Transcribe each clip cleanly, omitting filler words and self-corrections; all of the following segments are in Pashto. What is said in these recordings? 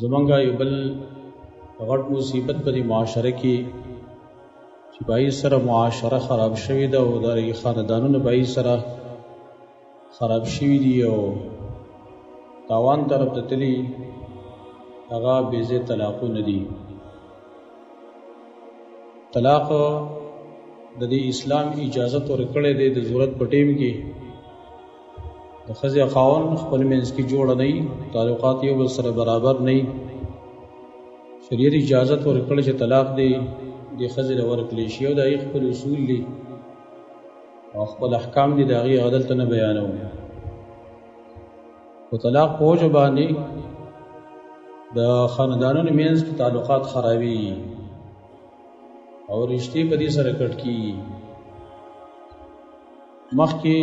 زمونږ یو بل غټ مصیبت په دې معاشره کې چې بای سره معاشره خراب شوې ده او د خاندانونو بای سره خراب شوي دي او تاوان طرف ته تلي هغه بېځایه طلاقونه دي. طلاق د دې اسلام اجازت ورکړې دی د ضرورت په ټیم کې د ښځې او خاوند خپل منځ کې جوړه نه وي، تعلقات یو بل سره برابر نه وي. شریعت اجازت ورکړې چې طلاق دی د ښځې له ورکړلی شي او د هغې خپل اصول دي او خپل احکام دي، د هغې هغه دلته نه بیانوم. په طلاق په وجه باندې د خاندانونو منځ کې تعلقات خرابېږي او رشتې په دې سره کټ کېږي. مخکې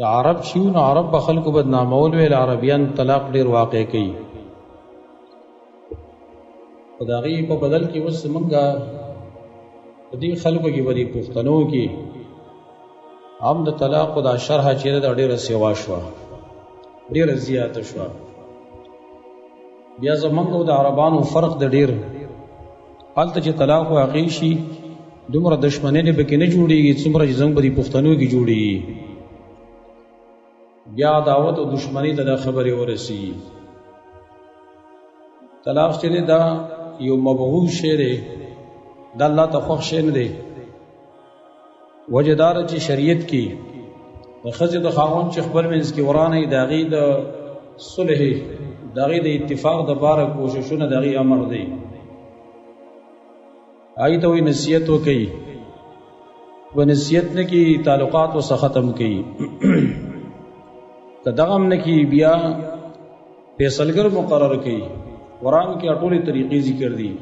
د عرب شي نو عرب به خلکو بدنامول ویل، عربیان طلاق ډېر واقع کوي. خو د هغې په بدل کې اوس زمونږ په دې خلکو کې په دې پښتنو کې هم د طلاقو دا شرحه چې ده دا ډېره سیوا شوه، ډېره زیاته شوه. بیا زمونږ او د عربانو فرق د ډېر هلته چې طلاق واقع شي دومره دشمنۍ پکې نه جوړېږي څومره چې زموږ په دې پښتنو کې جوړېږي. بیا عداوت او دشمنۍ ته دا خبرې ورسېږي. طلاق چې دی دا یو مبغوض شی دی، دا الله ته خوښ شی نه دی. وجه دا ده چې شریعت کې د ښځې د خاوند چې خپل منځ کې ورانه وي د هغې د صلح د هغې د اتفاق دپاره کوششونه د هغې امر دی. هغې ته وایي نصیحت وکړي، و نصیحت نه کړي تعلقات ورڅخه ختم کړي. که دغه هم نه کړي بیا فیصلګر مقرر کړي. قرآن کې ټولې طریقې ذکر دي.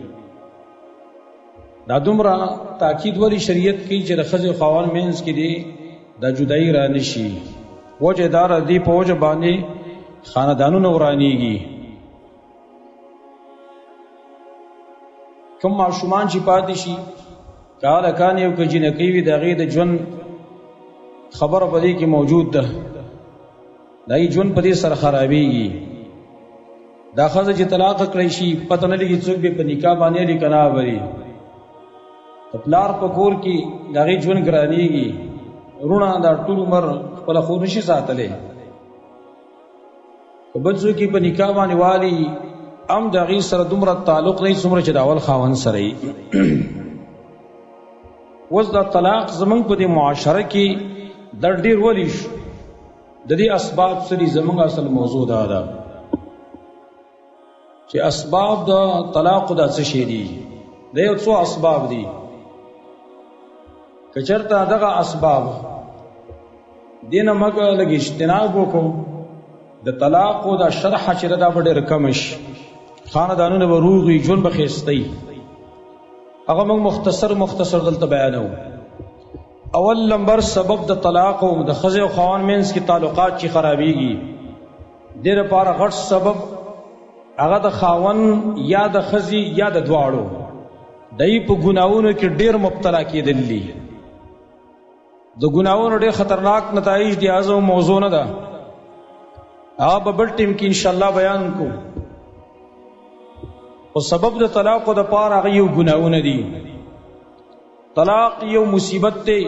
دا دومره تاکید ولې شریعت کوي چې د ښځې او خاوند منځ کې دی دا جدایي را نه شي. وجه دا دی په وجه باندې خاندانونه ورانېږي. کوم ماشومان چې پاتې شي که هلکان یو که جینکۍ وي د هغې د ژوند خبره په دې کې موجود ده، د هغې ژوند په دې سره خرابېږي. دا ښځه چې طلاق کړی شي پته نه لګي څوک به په نکاح باندې لي که نه بري. د پلار په کور کې د هغې ژوند ګرانېږي، وروڼه دا ټول عمر خپله خور نشي ساتلی. که بل څوک یې په نکاح باندې والي هم د هغې سره دومره تعلق نه وي څومره چې د اول خاوند سره وي. اوس دا طلاق زمونږ په دې معاشره کې دا ډېر ولې شو؟ د دې اسباب څه دي؟ زمونږ اصل موضوع دا ده چې اسباب د طلاق دا څه شی دي. د یو څو اسباب دي. که چېرته دغه اسباب دې نه موږ لږ اجتناب وکړو د طلاق دا شرحه چې ده دا به ډېره کمه شي، خاندانونه به روغ وي، ژوند به ښایسته وي. هغه موږ مختصر دلته بیانوو. اول نمبر سبب د طلاق او د ښځې او خاوند منځ کې تعلقات چې خرابېږي دې لپاره غټ سبب هغه د خاوند یا د ښځې یا د دواړو دی په ګناهونو کې ډېر مبتلا کېدل دي. د ګناهونو ډېر خطرناک نتایج دي. هغه موضوع نه ده، هغه به بل ټیم کې انشاءالله بیان کو. او سبب د طلاق د پاره هغه یو ګناهونه دي. طلاق یو مصیبت دی،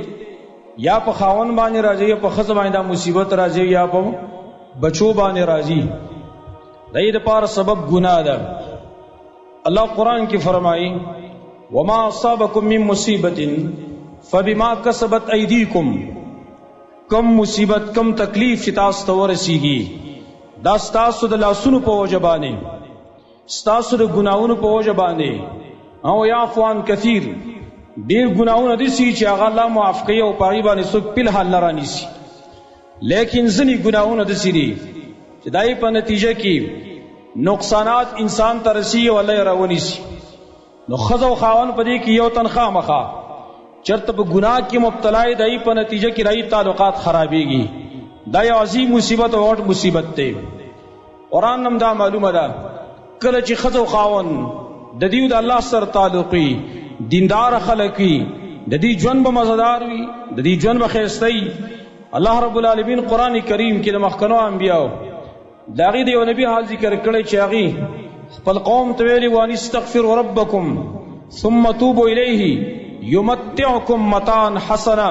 یا په خاوند باندې راځي یا په ښځه باندې دا مصیبت راځي یا په بچو باندې راځي. د دې لپاره سبب ګناه ده. الله قرآن کې فرمایي وما اصابکم من مصیبت فبما کسبت ایدیکم. کم مصیبت کم تکلیف چې تاسو ته ورسیږي دا ستاسو د لاسونو په وجه باندې، ستاسو د ګناهونو په وجه باندې. او یعفو عن کثیر، ډېر ګناهونه داسې چې هغه الله معاف کوي او په هغې باندې څوک فلحال نه رانیسي. لیکن ځینې ګناهونه داسې دي چې دا یې په نتیجه کې نقصانات انسان ته رسیږي او الله یې راونیسي. نو ښځه او خاوند په دې کې یو تن خامخا چېرته په ګناه کې مبتلا یې د هغې په نتیجه کې د هغې تعلقات خرابېږي. دا یو عظیم مصیبت او غټ مصیبت دی. قرآن هم دا معلومه ده کله چې ښځه او خاوند د دې د الله سره تعلق وي، دیندار خلک وي، د دې ژوند به مزدار وي، د دې ژوند به ښایسته وي. الله رب العالمین قرآن کریم کې د مخکنو انبیاو د هغې د یو نبي حال ذکر کړی چې هغې خپل قوم ته ویلي وان استغفروا ربکم ثم توبوا الیه یمتعکم متاعا حسنا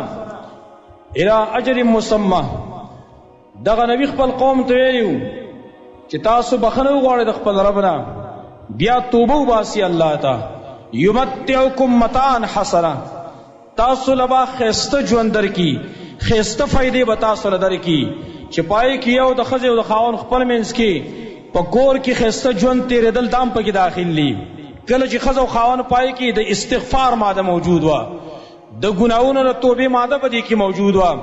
الى اجل مسمى. دغه نبی خپل قوم ته ویلي چې تاسو بخنه وغواړئ د خپل رب نه، بیا توبه وباسي الله ته. یمتعکم متاعا حسنا، تاسو لبا خسته ژوند درکي، خسته فائدې به تاسو له درکي چې پای کې یو د ښځې او د خاوند خپل منځ کې په کور کې خسته ژوند تېرېدل دام پکې داخل دي. کله چې ښځه او خاوند پای کې د استغفار ماده موجود وه، د ګناهونو د توبې ماده په دې کې موجود وه،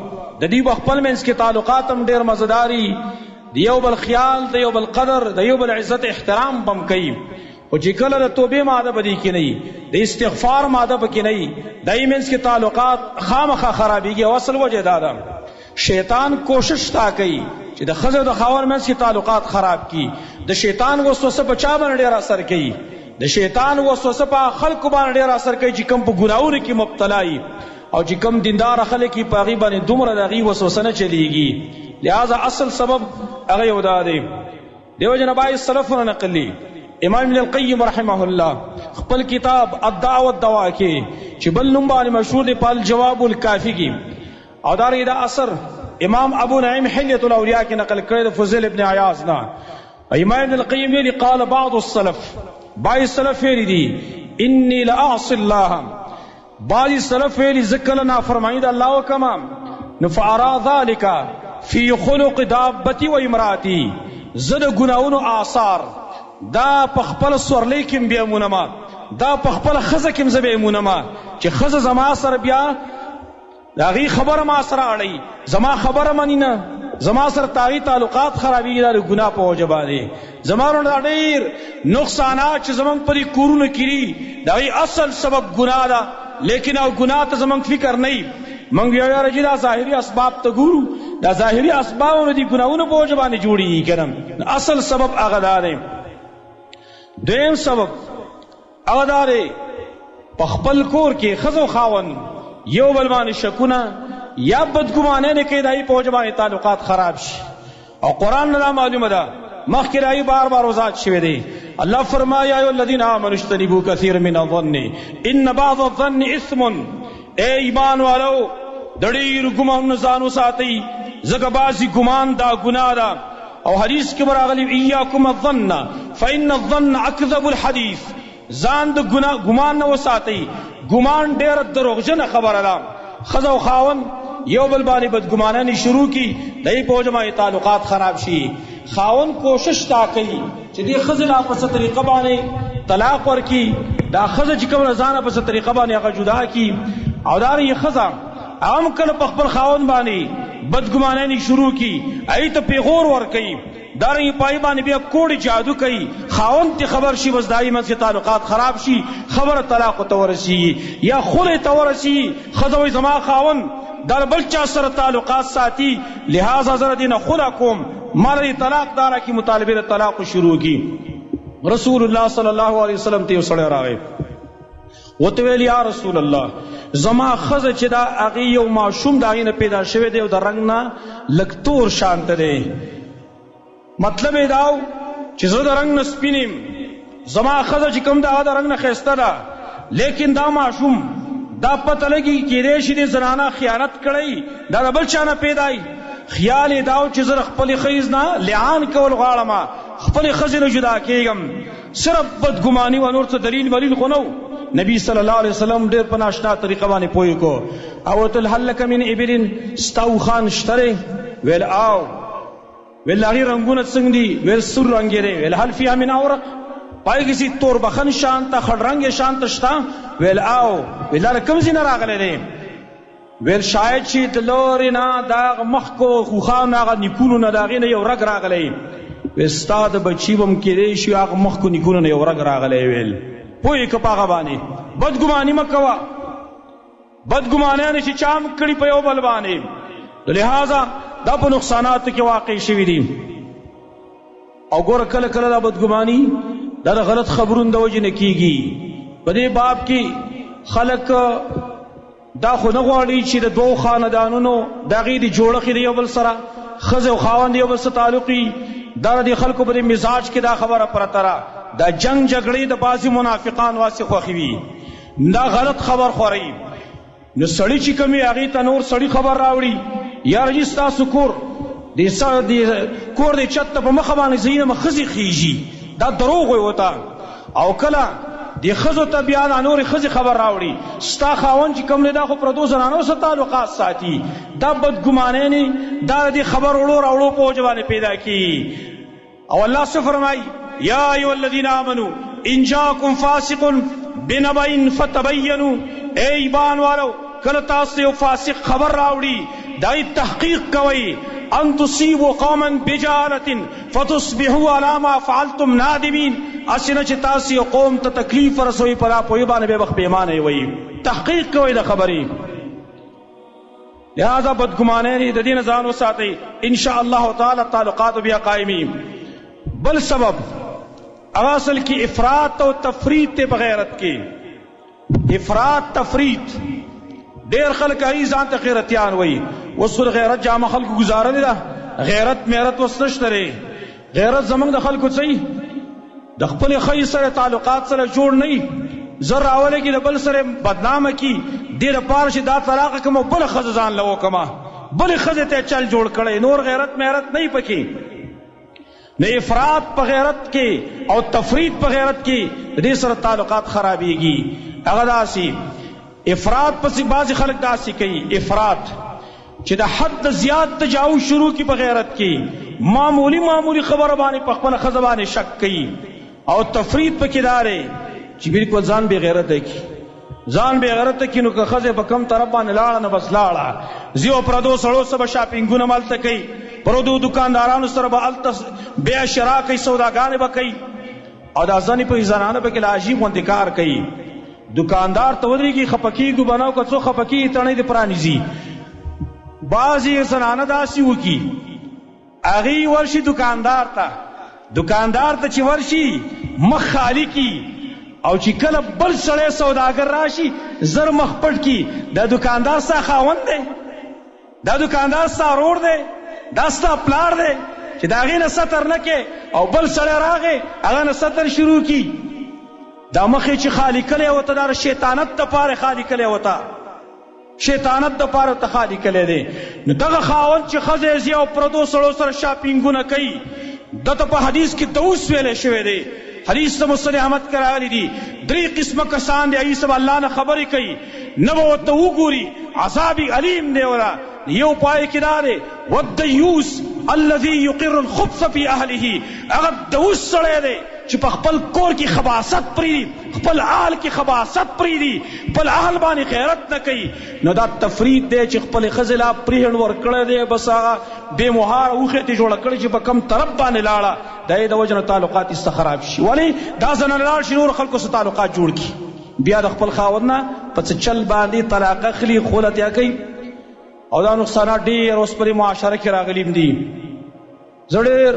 د دوی په خپل منځ کې تعلقات هم ډېر مزداري، د یو بل خیال، د یو بل قدر، د یو بل عزت احترام بم کوي. خو چې کله د توبې ماده په دې کې نه وي، د استغفار ماده په کې نه وي، دای منځ کې تعلقات خامخا خرابېږي. او اصل وجه دا ده شیطان کوشش تا کوي چې د ښځې او د خاوند منځ کې تعلقات خراب کړي. د شیطان وسوسه په چا باندې ډېر اثر کوي؟ د شیطان وسوسه په خلکو باندې ډېر اثر کوي چې کوم په ګناهونو کې مبتلا وي، او چې کوم دیندار خلک په هغې باندې دومره د هغې وسوسه نه چلېږي. لہذا اصل سبب هغه یو دا دی. دیو جن بای سلفونه نقل لی امام ابن القیم رحمه الله خپل کتاب الدعوه والدواء کې چې بل نوم باندې مشهور دی په الجواب الکافی کې، او دا اثر امام ابو نعیم حلیة الاولیاء کې نقل کړی د فضیل ابن عیاض نه. امام ابن القیم ویلي قال بعض السلف، بعض سلف ویلي دي انی لاعصی الله، بعض سلف ویلي ذکر نافرمانی د الله وکما نفعرا ذلك فی خلق دابتی و امراتی، زد گناہونو آثار دا پخپل سورلی کم بیمونما، دا پخپل خزه کم زبیمونما چې خزه زما سر بیا داغي خبر ما سره اړي، زما خبره منی نه، زما سره تاغي تعلقات خرابېږي، دا ګناه په وجه باندې زمانو دا ډېر نقصانات چې زمونږ پرې کورونه کړي داغي اصل سبب ګناه ده. لیکن او ګناه ته زمونږ فکر نه، مونږ یو یاره چې دا ظاهري اسباب ته ګورو، دا ظاهري اسبابونه دي ګناهونه په وجه باندې جوړېږي کنه. اصل سبب هغه دا دی. دویم سبب هغه دا دی په خپل کور کې ښځه او خاوند یو بل باندې شکونه یا بدګمانۍ نه کوي، دایي په وجه باندې تعلقات خراب شي. او قرآن نه دا معلومه ده، مخکې رایي بار بار وضاحت شوی دی. الله فرمایي یا ایها الذین آمنوا اجتنبوا کثیرا من الظن ان بعض الظن اثم. اے ایمان والو د ډېرو ګمانونو ځان وساتئ، ځکه بعضې ګمان دا ګناه ده. او حدیث کې راغلی ایاکم الظن فإن الظن اکذب الحدیث، ځان د ګمان نه وساتئ، ګمان ډېره دروغجنه خبره ده. ښځه او خاوند یو بل باندې بدګمانۍ شروع کړي، د دې په وجه باندې تعلقات خراب شي. خاوند کوشش تا کوي چې دې ښځې لا په څه طریقه باندې طلاق ورکړي، دا ښځه چې کومه ځانه په څه طریقه باندې هغه جدا کړي. او دارنګه ښځه هم کله په خپل خاوند باندې بدګمانۍ شروع کړي، هغې ته پیغور ورکوي، دارنګه پای باندې بیا کوړې جادو کوي، خاوند ته خبر شي بس دایي منځ کې تعلقات خراب شي، خبره طلاق ته ورسیږي یا خلع ته ورسیږي. ښځه وایي زما خاوند در بل چا سره تعلقات ساتي، لہذا زه دې نه خلع کوم، ما دې طلاق داره کې مطالبه د طلاق شروع کی. رسول الله صلی الله علیه وسلم ته یو سړی راغی، وته ویل یا رسول الله زما ښځه چې دا هغې یو ماشوم د هغې نه پیدا شوی دی او د رنګ نه لږ تور شانته دی، مطلب یې دا و چې زه د رنګ نه سپین یم، زما ښځه چې کوم د هغه د رنګ نه ښایسته ده، لیکن دا ماشوم دا پته لګي کېدی شي دې زنانه خیانت کړی، دا د بل چا نه پیدای. خیال یې دا و چې زه د خپلې ښځې نه لعان کول غواړم، خپلې ښځې نه جدا کېږم، صرف بدګماني و، نور څه دلیل ولیل خو نه و. نبی صلی الله علیه وسلم ډېر په ناشنا طریقه باندې پوه کو. او ورته هل لک من ابل، ستا اوښان شته دی؟ ویل او. ویل هغې رنګونه څنګه دي؟ ویل سور رنګ یې دی. ویل هل فیها من اورق، پای کې سي تور بخن شانته خړ رنګ شانته شته؟ ویل او. ویل دا کوم ځای نه راغلی دی؟ ویل شاید چې د لورې نه د هغه مخکو خوښانو هغه نیکونو نه د هغې نه یو رګ راغلی. ویل ستا د بچي به م کېدی شي هغه مخکو نیکونو نه یو رګ راغلی. ویل پوه یې که په هغه باندې بدګماني مه کوه، بدګمانیانې چې چا هم کړي په یو بل باندې، لہذا دا په نقصاناتو کې واقع شوي دي. او ګوره کله کله دا بدګماني دا د غلط خبرونو د وجې نه کېږي. په دې باب کې خلک دا خو نه غواړي چې د دوو خاندانونو د هغې د جوړښت د یو بل سره ښځې او خاوند یو بل سره تعلق وي، دا د خلکو په مزاج کې دا خبره پرته را دا جنگ جګړې د بعضی منافقان واسه خوښي وي دا غلط خبر خوري نو سړی چې کومي هغه ته نور سړی خبر راوړي یا رجس تاسو کور دې کور دې چت په مخ باندې زینه مخزي خيږي دا دروغ وي وتا او کله دې خزو ته بیا نور خزي خبر راوړي ستا خاون چې کوم نه دا خو پردو زنانو سره تعلقات ساتي دا بدګمانه نه دا دې خبر وړو په ځوانه پیدا کی او الله څه فرمای یا ایو الذین آمنو ان جاءکم فاسق بنبأ فتبینوا اے ایمان والو کله تاسو یو فاسق خبر راوړي دای تحقیق کوي ان تصيبوا قوما بجهالة فتصبحوا على ما فعلتم نادمين اسنه چې تاسو یو قوم ته تکلیف ورسوي پر اپوی باندې به وخت پیمانه وي تحقیق کوي د خبرې لہذا بدګمانه نه د دین ځان وساتي ان شاء الله تعالی تعلقات بیا قائمين بل سبب اصل کی افراط او تفریط ته بغیرت کې افراط تفریط ډیر خلک ای ځان ته غیرتيان وای وسره غیرت جامه خلکو گزارل ده غیرت میرت وسنشتره غیرت زمنګ د خلکو صحیح د خپل خی سره تعلقات سره جوړ نه زر اوله کې د بل سره بدنامه کی ډیر پار شي دا طلاق کوم بل خزان لو کما بل خزه ته چل جوړ کړي نور غیرت میرت نه پکې نه افراط په غیرت کې او تفریط په غیرت کې دې سره تعلقات خرابېږي هغه داسي افراط پس بعض خلک داسي کوي افراط چې د حد زیات تجاوز شروع کی په غیرت کې معمولی خبره باندې په خپل خزبانه شک کوي او تفریط په کېدارې چې بالکل ځان به غیرت کی ځان به غیرت کی نو که خزه په کم طرف باندې لاړه نه بس لاړه زیو پردو سړو سبا شاپینګونه مالته کوي پردو دکاندارانو سره به التس بیا شرا کوي سوداګانې به کوي او دا ځنې په زنانه په کې عجیب غوندې کار کوي دکاندار ته ودرېږي خپکیږي بناو که څو خپکی تڼۍ د پرانیزي بعضی زنانه داسي وکي اغي ورشي دکاندار ته چې ورشي مخ خالی کی او چې کله بل سړی سوداګر راشي زر مخ پټ کی دا دکاندار ستا خاوند دی دا دکاندار ستا ورور دی دا ستا پلار دی چې دا غي نه ستر نه کې او بل سړی راغی هغه نه ستر شروع کی دا مخې چې خالی کله وته دا شیطانت ته پاره خالی کله وته شیطانت د پاره ته خالی کله دی نو دغه خاوند چې خزه زی او پردو سړو سره شاپینګونه کوي دته په حدیث کې دوس ویلې شوی دی حدیث ته مسلم احمد کرالی دی درې قسمه کسان دی ایسب الله نه خبرې کوي نه به ته وګوري عذاب علیم دی ولا یو پای کې دار ودیوس الذي يقر الخبث في اهله هغه دوس سره دی چې په خپل کور کې خباثت پری خپل اهل کې خباثت پری دي خپل اهل باندې غیرت نه کوي نو دا تفرید دی چې خپل خزلا پریهن ور کړی دی بس هغه بے مهار اوخه ته جوړ کړی چې په کم طرف باندې لاړه دای د وجنه تعلقات استخراب شي ولی دا زنه لاړ شي نور خلکو سره تعلقات جوړ کی بیا د خپل خاوندنا په چل باندې طلاق اخلي خولت یا کوي او دا نقصانات ډیر اوس پر معاشره کې راغلیم دي زړه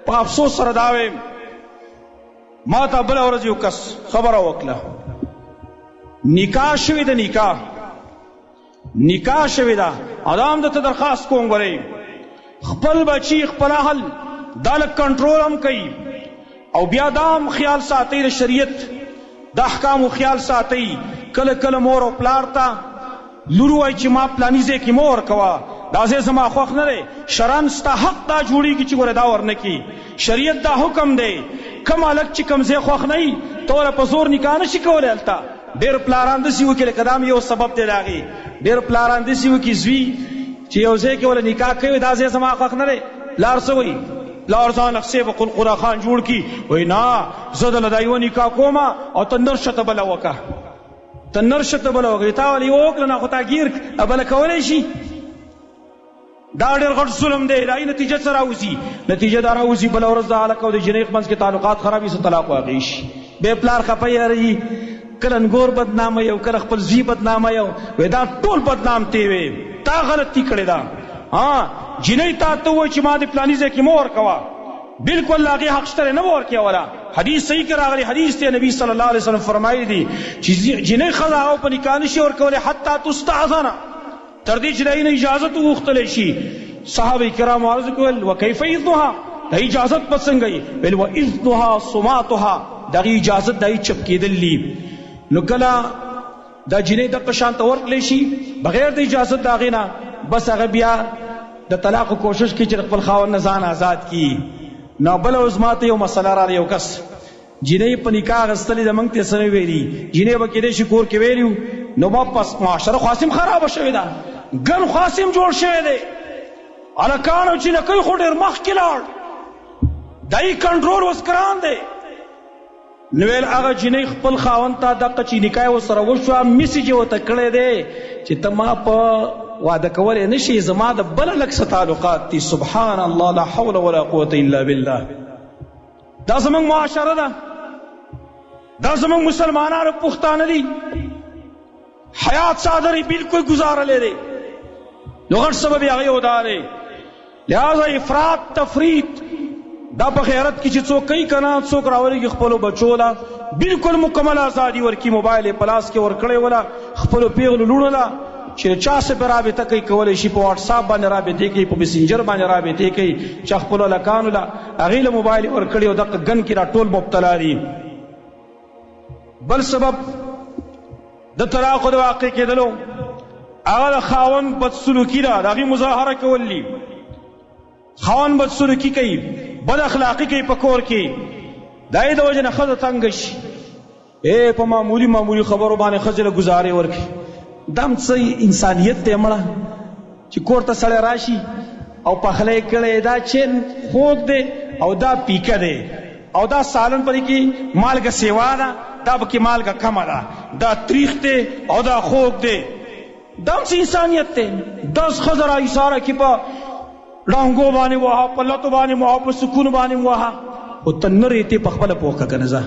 په افسوس سره داوي ما ته بل ورځ یو کس خبره وکړه نکاح شوی د نکاح شوی دا ادم د درخواست کوم غري خپل بچی خپل اهل دال کنټرول هم کوي او بیا دام خیال ساتي د شریعت د احکام خیال ساتي کله کله مور او پلار ته لورو وای چې ما پلانیزه کې مور کوا دا زه زما خوښ نه دی شران ستا حق دا جوړیږي چې ګوره دا ورنه کی شریعت دا حکم دی کم الک چې کم زه خوښ نه تور په زور نکاح نشي کولای التا ډېر پلاران د سیو کې قدم یو سبب دی راغی ډېر پلاران د سیو کې زوی چې یو ځای کې ول نکاح کوي دا زه زما خوښ نه دی لار سوی لار ځان اخسه په قرآن خان جوړ کی وای نه زه د لدایو نکاح کوم او تندر شته بل وکا تنر شته بل وکړي تا ولي وکړه نه خو تا گیر ابل کولای شي دا ډېر غټ ظلم دی راي نتیجه سره راوځي نتیجه دا راوځي بل ورځ د علاقه او د جنیق منځ کې تعلقات خرابي سره طلاق واقع شي به پلار خپي رہی کله نګور بدنامه یو کله خپل زی بدنامه یو ودا ټول بدنام تی وي تا غلطي کړی دا ها جنې تا ته و چې ما د پلانیزه کې مور کوا بالکل لاغي حق شته نه ور کې ولا حدیث صحیح کرا غلی حدیث ته نبی صلی الله علیه وسلم فرمایلی دي چې جنې خزا او په نکاح نشي ور کوله حتی تستعذن تر دې چې داینه اجازه تو وختل شي صحابه کرام عرض کول وکيف يضها د اجازت پسنګي ویل و اذنها صماتها دغه اجازت دای چپ کېدل لی نو کله دا جنې د قشان تور کلی شي بغیر د اجازت دا غینا بس هغه بیا د طلاق کوشش کوي چې خپل خاوند نه ځان آزاد کړي نو بل عظمت یو مسله را یو کس جنې په نکاح غستلې د منګ ته سره ویلي جنې به کېدې شي کور کې ویلو نو واپس معاشره خاصم خراب شوی دا ګن خاصم جوړ شوی دی الکانو چې نه کوي خو ډېر مخ کې لاړ دای کنټرول وسکران دی نو ویل هغه جنې خپل خاوند ته دغه چې نکاح وسره وشو میسیج وته کړی دی چې ته ما په واده کولې نشي زما د بل لک تعلقات دي سبحان الله لا حول ولا قوه الا بالله دا زمونږ معاشره ده دا زمونږ مسلمانانو پښتانه دي حیات صادری بالکل گزارلې دي نو غټ سبب هغه یو دا دی لہذا افراط تفریط دا په خیرت کې چې څوک کوي کنه څوک راولي خپل بچو لا بالکل مکمل ازادي ورکی موبایل پلاس کې ورکړې ولا خپل پیغلو لونو لا چې چا سره رابطه کوي کولای شي په واتس اپ باندې رابطه کوي په میسنجر باندې رابطه کوي چې خپل لکانو لا اغیله موبایل ورکړي او دغه ګن کې را ټول مبتلا دي بل سبب د طلاق د واقع کېدلو هغه خاوند بدسلوکی دا دغه مظاهره کولی خاوند بدسلوکی کوي بد اخلاقی کوي په کور کې دای د وجه نه خزه تنگ شي په معمولی خبرو باندې خزله گزارې ورکي دم څه انسانیت ته مړه چې کور ته سړی راشي او پخلی کړی دا چین خوږ دی او دا پیکه دی او دا سالن پرې کې مالګه سیوا ده دا پکې مالګه کمه ده دا تریخ دی او دا خوږ دی دم څه انسانیت دی 10 ښځه را ایساره کې په ړانګو باندې وها په لتو باندې وها په سکون باندې وها او ته نرې ته په خپله پوښه که نه ځه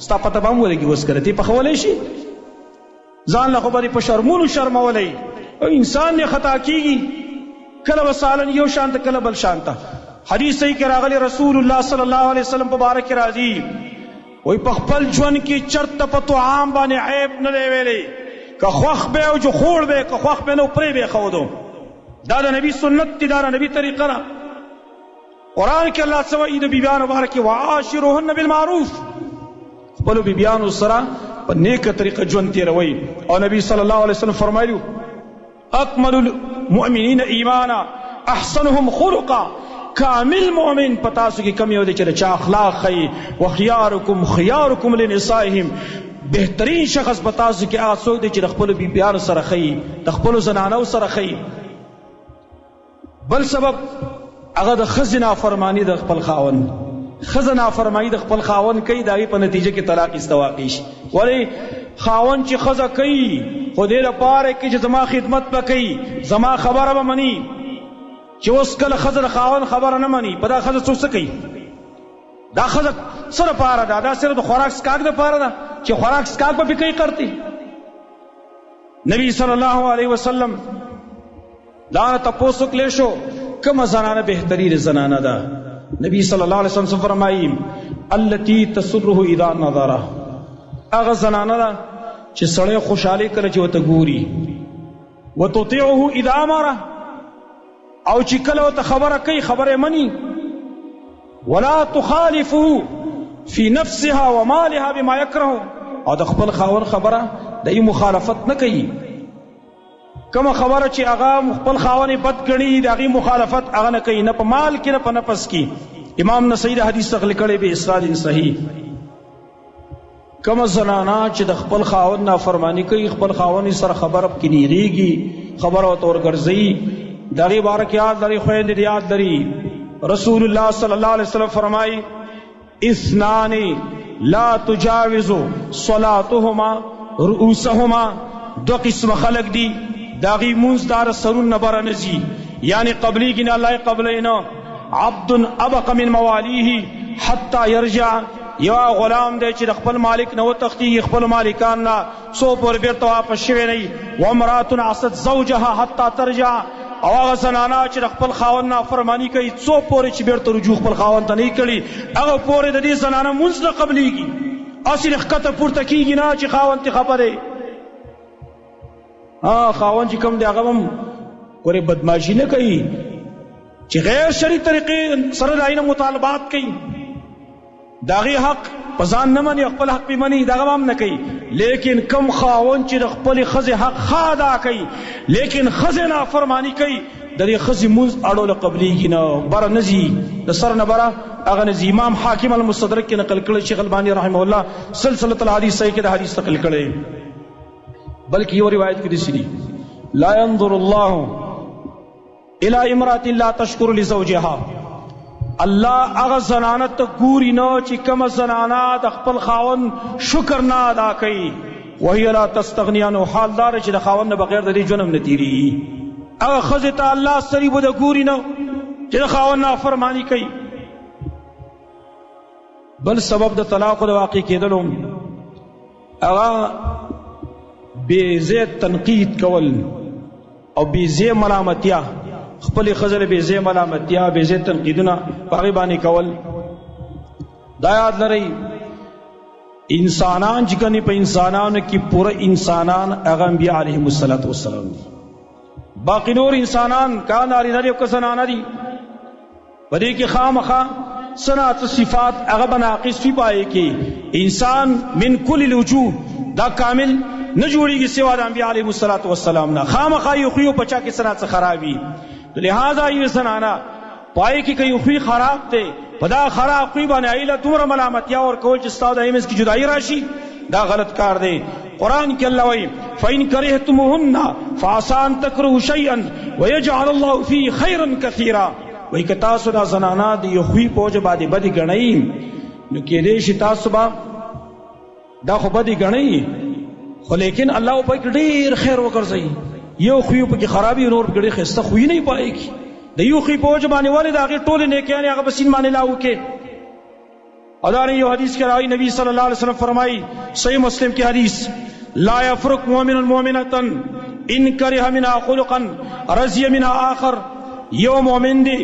ستا پته به هم ولګي اوس که ته پخولی شي ځان له خو به په شرمونو شرمولی انسان نه خطا کیږي کله به سالن یو شانته کله بل شانته حدیث صحیح کې راغلی رسول الله صلی الله علیه وسلم په باره کې راځي وایي په خپل ژوند کې چرته په طعام باندې عیب نه دی ویلی که خوښ به او جو خوړ به که خوښ به نه و پرې به یې ښودو دا د نبی سنت دی دا د نبی طریقه ده قرآن کې الله څه وایي د بیبیانو باره کې وعاشروهن بالمعروف خپلو بیبیانو سره په نیکه طریقه ژوند تېروئ او نبی صلی الله علیه وسلم فرمایلو اکمل المؤمنین ایمانا احسنهم خلقا کامل مؤمن په تاسو کې کم یو دی چې د چا اخلاق ښیي وخیارکم خیارکم لنسائهم بهترین شخص په تاسو کې هغه څوک دی چې د خپلو بیبیانو سره ښیي د خپلو زنانو سره ښیي بل سبب هغه د ښځې نافرماني د خپل خاوند ښځه نافرماني د خپل خاوند کوي د هغې په نتیجه کې طلاق استواقع شي ولې خاوند چې ښځه کوي خو دې لپاره کې چې زما خدمت به کوي زما خبره به مني چې اوس کله ښځه د خاوند خبره نه مني په دا ښځه څوک څه کوي دا ښځه څه دپاره ده دا صرف د خوراک سکاک دپاره ده چې خوراک سکاک به پې کوي کرتی نبی صلی الله علیه وسلم دا نه تپوس وکړی شو کومه زنانه بهترین زنانه ده نبی صلی الله علیه وسلم فرمایي التي تسره اذا نظر هغه زنانه ده چې سړی خوشحالي کله چې ورته ګوري وتطيعه اذا امره او چې کله ورته خبره کوي خبره مني ولا تخالفه في نفسها ومالها بما يكره او د خپل خاوند خبره د مخالفت نه کوي کومه خبره چې هغه خپل خاوند بد ګڼي د هغې مخالفت هغه نه کوي نه په مال کې نه په نفس کې امام نسائی د حدیث نقل کړی به اسناد صحیح کومه زنانه چې د خپل خاوند نافرماني کوي خپل خاوند سره خبره پکې نیریږي خبره ورته ورګرځوي د هغې باره کې یاد لري خویندې دې یاد لري رسول الله صلی الله علیه وسلم فرمایي اثنان لا تجاوز صلاتهما رؤوسهما دو قسم خلق دی داغی منز دار سرون نبر نزی یعنی قبلی کی نہ اللہ قبلینا عبد ابق من موالیه حتی یرجع یا غلام دے چې خپل مالک نو تختی خپل مالکان نا سو پر بیرته واپس شوی نه و امرات عصت زوجها حتی ترجع او هغه زنانا چې خپل خاوند نا فرمانی کوي څو پورې چې بیرته رجوع خپل خاوند ته نه کړي هغه پورې د دې زنانا منځ نه قبليږي اصل خطه پورته کیږي نه چې خاوند ته خبره خاوند چې کوم دی هغه هم ګوره بدمعشي نه کوي چې غیر شرعي طریقې سره داینه مطالبات کوي، داغي حق پزان نه مني، خپل حق به مني، دغه هم نه کوي. لیکن کم خاون چې د خپل خزه حق خادا کوي لیکن خزه نافرمانی کوي، د دې خزه مونږ اړول قبليږي نه، بر نزي د سر نه بره هغه نزي. امام حاکم المستدرک کې نقل کړی، شیخ البانی رحمه الله سلسله الحدیث صحیح کې د حدیث نقل کړی. بلکې یو روایت کې دي لا ينظر الله الى امرأة لا تشکر لزوجها، الله هغه زنانه ته ګوري نه چې کومه زنانه د خپل خاوند شکر نه ادا کوي، وهي لا تستغني عنه، حالدار چې د خاوند نه بغیر د دې جنم نه تیری. هغه خزه ته الله سری بده ګوري نه چې د خاوند نافرمانی کوي. بل سبب د طلاق د واقع کېدلو هغه بے زید تنقید کول او بے زید ملامتیا، خپل خزر بے زید ملامتیا بے زید تنقیدونه پاغي باندې کول. دا یاد لرئ انسانان چې کني په انسانانو کې پوره انسانان هغه انبیاء علیهم السلام دي، باقی نور انسانان کان نارینه دي او زنانه دي، په دې کې خامخا صنعت صفات هغه بناقص فی پائے کې انسان من کل الوجوه دا کامل نه جوړیږي سوا د انبیاء علیهم السلام نه، خامخا یو خو پچا کې صنعت خرابي. لہذا یہ زنانہ پائے کی کئی خوی خراب تے پدا خراب خوی بانے آئیلا تمہر ملامتیا اور کول چستا دا ایمز کی جدائی راشی، دا غلط کار دے. قرآن کی اللہ وی فَإِن كَرِهْتُمُهُنَّ فَعَسَىٰ أَن تَكْرَهُوا شَيْئًا وَيَجْعَلَ اللَّهُ فِيهِ خَيْرًا كَثِيرًا. وی کہ تاسو دا زنانا دی یو خوی پوج بادی بدی گنئی نو کی دیشی تاسو با دا خو بدی گنئی خو لیکن اللہ پاک دیر خیر وکرزئی، یو خوی په کې خرابي نور ګړي خسته خوې نه پای کی د یو خوی په وجه باندې والي دا غي ټول نه کې هغه بسین باندې لاو کې. ادارې یو حدیث کې راوي نبی صلی الله علیه وسلم فرمایي صحیح مسلم کی حدیث لا يفرق مؤمن مؤمنه ان كره منها خلقا رضي منها آخر. یو مؤمن دی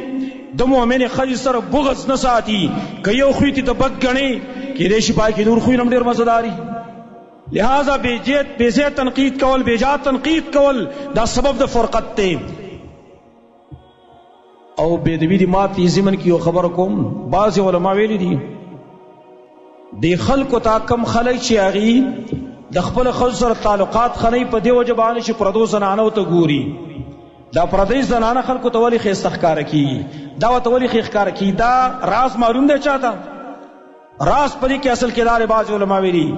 د مؤمن خځې سره بغض نه ساتي، که یو خوی ته بد غني کې دې شي پای کې نور خوی نم ډیر مزداري. لہذا بے زید تنقید کول بے جات تنقید کول دا سبب دا فرقت تے. او بے دوی دی ماتی زمن کی خبر کوم بعض علماء ویلی دی دی خلق تا کم خلق چی آغی دا خپل خلق سر تعلقات خلی پا دیو جبانی چی پردو زنانو تا گوری، دا پردی زنانه خلق تا ولی خیست اخکار کی، دا تا ولی خیست اخکار کی، دا راز معلوم دے چاہتا راز پدی کی اصل کدار. بعض علماء ویلی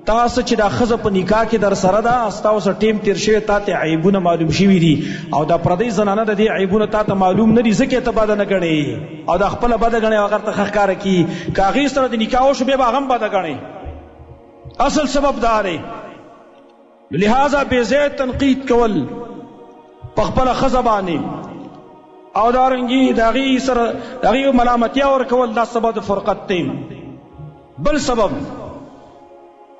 تاسو چې دا خزه په نکاح کې در سره ده استاو سره ټیم تیر شوی تاته عیبونه معلوم شوی دي او دا پردی زنانه د دې عیبونه تاته معلوم نه دي ځکه ته بد نه غني او دا خپل بد غني او غیر ته ښکار کی کاغی سره د نکاح او شو به هغه بد غني. اصل سبب دا دی. لہذا بے زید تنقید کول په خپل خزه باندې او دارنګي داغي سره داغي ملامتیا اور کول دا سبب د فرقت دی. بل سبب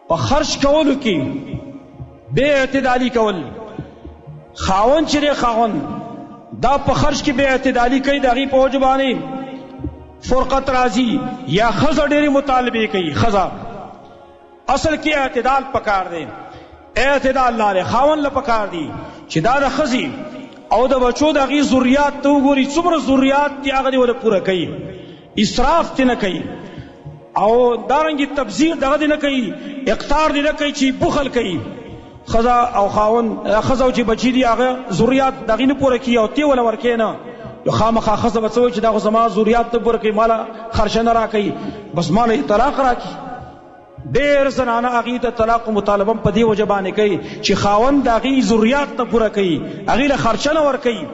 په خرج کولو کې بے اعتدالی کول. خاون چې خاون دا په خرج کې بے اعتدالی کوي، داغي په وجه باندې فرقت راځي یا خزه ډېری مطالبه کوي. خزه اصل کې اعتدال پکار دی، اعتدال لاره خاون له پکار دی چې دا د خزي او د بچو داغي ذریات ته وګوري څومره ذریات دي هغه دی ول پوره کوي، اسراف تی نه کوي او دارنګي تبذیر دغه دی نه کوي، اقتار دی نه کوي چې بخل کوي. خزا او خاون خزا چې بچی دی هغه ذریات دغه نه پوره کوي او تی ول ورکې نه یو خامخا خزا بچو چې دغه زما ذریات ته پوره کوي مالا خرچ نه را کوي بس مال طلاق را کوي. ډېر زنانه هغې ته طلاق مطالبه په دې وجه باندې کوي چې خاوند د هغې ضروریات نه پوره کوي، هغې له خرچه نه ورکوي.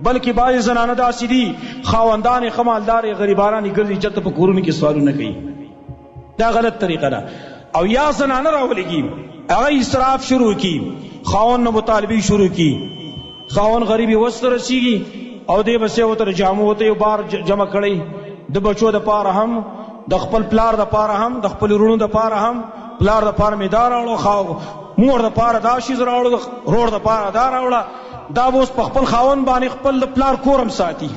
بلکې بعضې زنانه داسې دي خاوندان یې ښه مالدار یې غریبانان یې ګرځي چېرته په کورونو کې سوالونه کوي، دا غلط طریقه ده. او یا زنانه راولېږي هغه اسراف شروع کی، خاوند نه مطالبې شروع کی، خاوند غریبي وس ته رسېږي او دې بس یې ورته جامو ورته یو بار جمع کړی د بچو دپاره هم د خپل پلار د پاره هم د خپل ورونو د پاره هم، پلار د پاره مې دا راوړو، مور د پاره دا شیز راوړو، رور د پاره دا راوړه، دا به اوس په خپل خاوند باندې خپل د پلار کورم ساتي.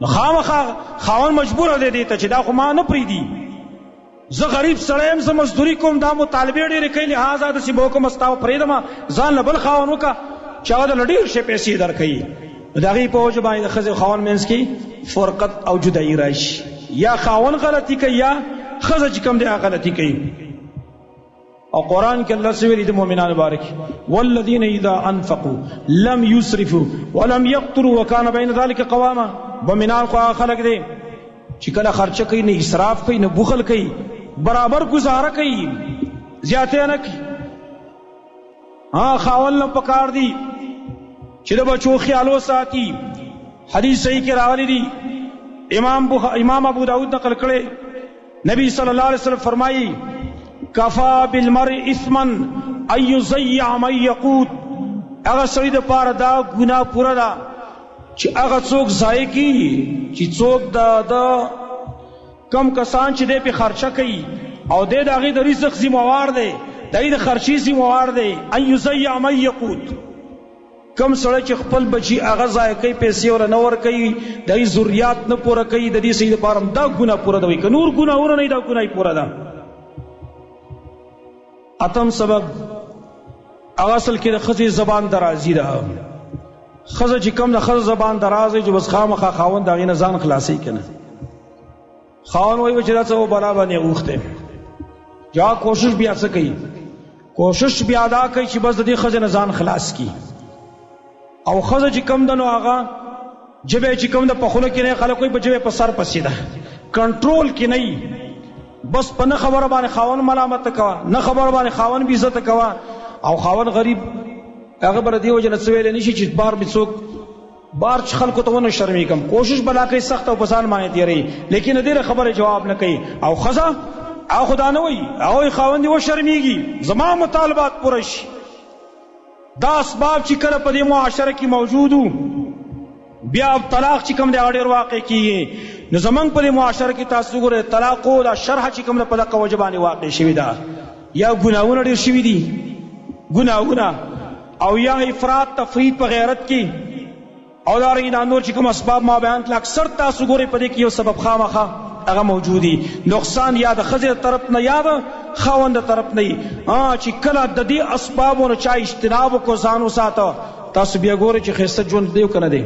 نو خامخا خاوند مجبوره دی دې ته چې دا خو ما نه پرېږدي، زه غریب سړی یم، زه مزدوري کوم، دا مطالبې ډېرې کوي، لهذا داسې به وکړم ستا به پرېږدمه ځان له بل خاوند وکړه چې هغه درله ډېر شی پیسې درکوي. دا غي په وجه باندې د خزه خاون منس کې فرقت او جدائی راشي یا خاون غلطی کوي یا خزه چې کوم دی غلطی کوي او قرآن کې الله سویلی د مؤمنانو بارک والذین اذا انفقوا لم يسرفوا ولم يقتروا وكان بين ذلك قواما. مؤمنان خو خلق دي چې کله خرچه کوي نه اسراف کوي نه بخل کوي برابر گزاره کوي زیاته نه کوي. خاون له پکار دي چې د بچو خیال وساتي. حدیث صحیح کې راغلی دی امام ابو داود نقل کړي نبی صلی الله علیه وسلم فرمایي کفا بالمرء اثما ان يضيع من يقوت. هغه سړي د پاره دا ګناه پوره ده چې هغه څوک ضایع کی چې څوک د کم کسان چې دې په خرچه کوي او دې د هغې د رزق ذمہوار دی د هغې د خرچې ذمہوار دی ان يضيع من يقوت. کم سړی چې خپل بچي هغه ضایع کوي پیسې ور نه ورکوي د هغې ضروریات نه پوره کوي د دې سړي دپاره دا ګناه پوره ده. وایي که نور ګناهونه نه وي دا ګناه یې پوره ده. اتم سبب هغه اصل کې د ښځې زبان درازي ده. ښځه چې کوم د ښځه زبان دراز دی چې بس خامخا خاوند د هغې نه ځان خلاصوي که نه. خاوند وایي چې دا څه بلا باندې اوښتی جا کوشش بیا څه کوي کوشش بیا دا کوي چې بس د دې ښځې نه ځان خلاص کړي. او ښځه چې کوم ده نو هغه ژبه چې کوم د په خوله کې نه خلک وایي په ژبه په سر پسې ده کنټرول کې نه وي. بس په نه خبره باندې خاوند ملامت کوه نه خبره باندې خاوند بې عزته کوه. او خاوند غریب هغه بر دې وجه نه څه ویلی نشي چې بار مې څوک بار چې خلکو ته ونه شرمېږم. کوشش بلا کوي سخت او په ځان باندې تېروي لیکن د دې خبرې جواب نه کوي. او ښځه هغه خو دا نه وایي هغه وایي خاوند یې وشرمېږي زما مطالبات پوره شي. دا اسباب چې کله په دې معاشره کې موجود وو بیا طلاق چې کوم دی هغه ډېر واقع کېږي. نو زمونږ په دې معاشره کې تاسو ګورئ طلاق او دا شرحه چې کوم ده په دغه وجه باندې واقع شوې ده. یا ګناهونه ډېر شوي دي ګناهونه او یا افراط تفرید په غیرت کې او دارنګه دا نور چې کوم اسباب ما بیان کړل اکثر تاسو ګورئ په دې کې یو سبب خامخا هغه موجود دي. نقصان یا د ښځې طرف نه یا د خاوند طرف نه چې کله د دې اسبابونو چا اجتناب وکړو ځان وساته تاسو بیا ګورئ چې ښایسته ژوند دی که نه دی.